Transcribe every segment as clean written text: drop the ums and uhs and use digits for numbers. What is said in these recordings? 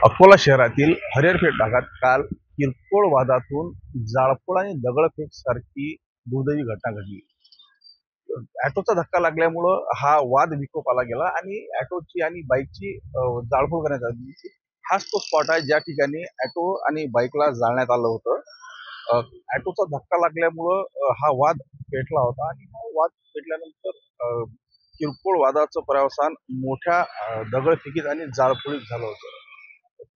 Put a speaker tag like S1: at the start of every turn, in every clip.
S1: अकोला शहरातील हरिहरपेठ भागात काल किरकोळ वादातून जाळपोळ आणि दगडफेक सारखी दुर्दैवी घटना घडली. ऑटोचा धक्का लागल्यामुळं हा वाद विकोपाला गेला आणि ऑटोची आणि बाईकची जाळपोळ करण्यात आली. हाच तो स्पॉट आहे ज्या ठिकाणी ऑटो आणि बाईकला जाळण्यात आलं होतं. ऑटोचा धक्का लागल्यामुळं हा वाद पेटला होता आणि हा वाद पेटल्यानंतर किरकोळ वादाचं पर्यवसान मोठ्या दगडफेकीत आणि जाळपोळीत झालं होतं.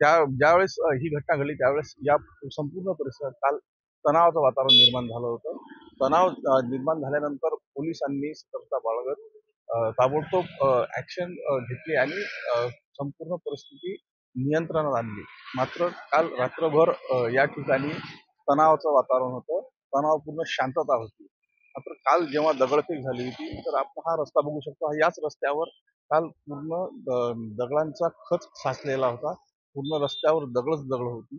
S1: ज्यावेळेस ही घटना घडली त्यावेळेस या संपूर्ण परिसरात काल तणावाचं वातावरण निर्माण झालं होतं. तणाव निर्माण झाल्यानंतर पोलिसांनी सतर्कता बाळगत ताबडतोब ऍक्शन घेतली आणि संपूर्ण परिस्थिती नियंत्रणात आणली. मात्र काल रात्रभर या ठिकाणी तणावाचं वातावरण होतं. तणावपूर्ण शांतता होती. मात्र काल जेव्हा दगडफेक झाली होती तर आपण हा रस्ता बघू शकतो. याच रस्त्यावर काल पूर्ण दगडांचा खच साचलेला होता. पूर्ण रस्त्यावर दगडच दगड होती.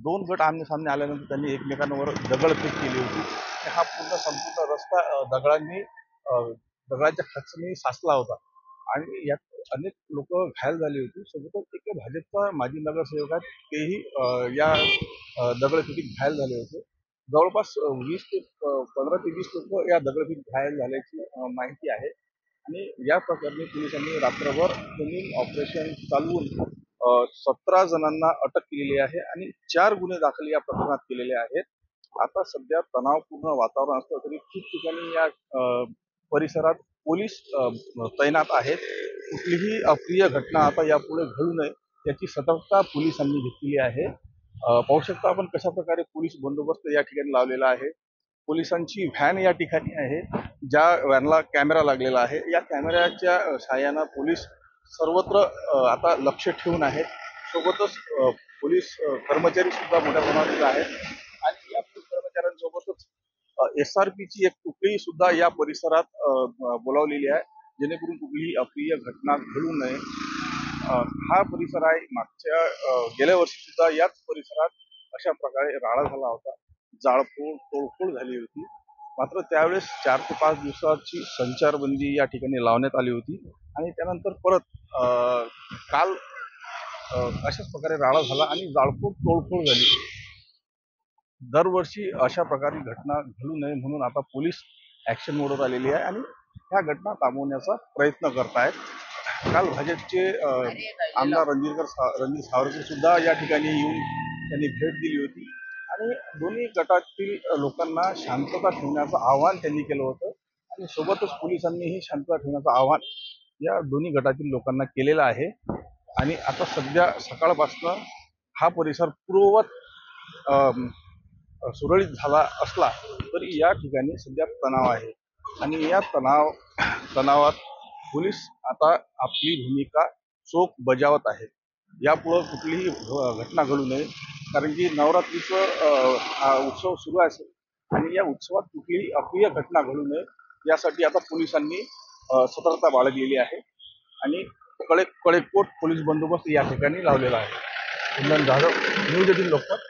S1: दोन गट आमने सामने आल्यानंतर त्यांनी एकमेकांवर दगडफेक केली होती. हा पूर्ण संपूर्ण रस्ता दगडाच्या खचनी साचला होता आणि यात अनेक लोक घायल झाली होती. सोबतच एक भाजपचा माजी नगरसेवक आहे तेही या दगडफेकीत घायल झाले होते. जवळपास 15 ते 20 लोक या दगडफेकीत घायल झाल्याची माहिती आहे आणि या प्रकरणी पोलिसांनी रात्रभर स्विंग ऑपरेशन चालवून 17 जणांना अटक केलेली आहे आणि 4 गुन्हे दाखल या प्रकरणात केलेले आहेत. आता सध्या तणावपूर्ण वातावरण असलं तरी ठिकठिकाणी या परिसरात पोलीस तैनात आहेत. कुठलीही अप्रिय घटना आता यापुढे घडू नये याची सतर्कता पोलिसांनी घेतलेली आहे. पाहू शकता आपण कशा प्रकारे पोलीस बंदोबस्त या ठिकाणी लावलेला आहे. पोलिसांची व्हॅन या ठिकाणी आहे, ज्या व्हॅनला कॅमेरा लागलेला आहे. या कॅमेऱ्याच्या सहाय्यानं पोलीस सर्वत्र आता लक्ष ठेवून आहेत. सोबतच पोलीस कर्मचारी सुद्धा मोठ्या प्रमाणात आहेत आणि या पोलीस कर्मचाऱ्यांसोबतच SRPची एक तुकडी सुद्धा या परिसरात बोलावलेली आहे, जेणेकरून कुठलीही अप्रिय घटना घडू नये. हा परिसर आहे मागच्या गेल्या वर्षी सुद्धा याच परिसरात अशा प्रकारे राडा झाला होता. जाळपोळ तोडफोड झाली होती. मात्र त्यावेळेस 4 ते 5 दिवसाची संचारबंदी या ठिकाणी लावण्यात आली होती आणि त्यानंतर परत काल अशाच प्रकारे राडा झाला आणि जाळपोळ तोडफोड झाली. दरवर्षी अशा प्रकारे घटना घडू नये म्हणून आता पोलीस ऍक्शन मोडवर आलेली आहे आणि ह्या घटना थांबवण्याचा प्रयत्न करत आहेत. काल भाजपचे आमदार रणजित सावरकर सुद्धा या ठिकाणी येऊन त्यांनी भेट दिली होती आणि दोन्ही गटातील लोकांना शांतता ठेवण्याचं आवाहन त्यांनी केलं होतं आणि सोबतच पोलिसांनीही शांतता ठेवण्याचं आवाहन या दोन्ही गटातील लोकांना केलेलं आहे. आणि आता सध्या सकाळपासून हा परिसर पूर्ववत सुरळीत झाला असला तरी या ठिकाणी सध्या तणाव आहे आणि या तणावात पोलीस आता आपली भूमिका चोख बजावत आहेत. यापुढे कुठलीही घटना घडू नये, कारण की नवरात्रीचं हा उत्सव सुरू आहे आणि या उत्सवात कुठलीही अप्रिय घटना घडू नये यासाठी आता पोलिसांनी सतर्कता बाळगलेली आहे आणि कडेकोट पोलीस बंदोबस्त या ठिकाणी लावलेला आहे. कुंदन जाधव, न्यूज 18 लोकमत,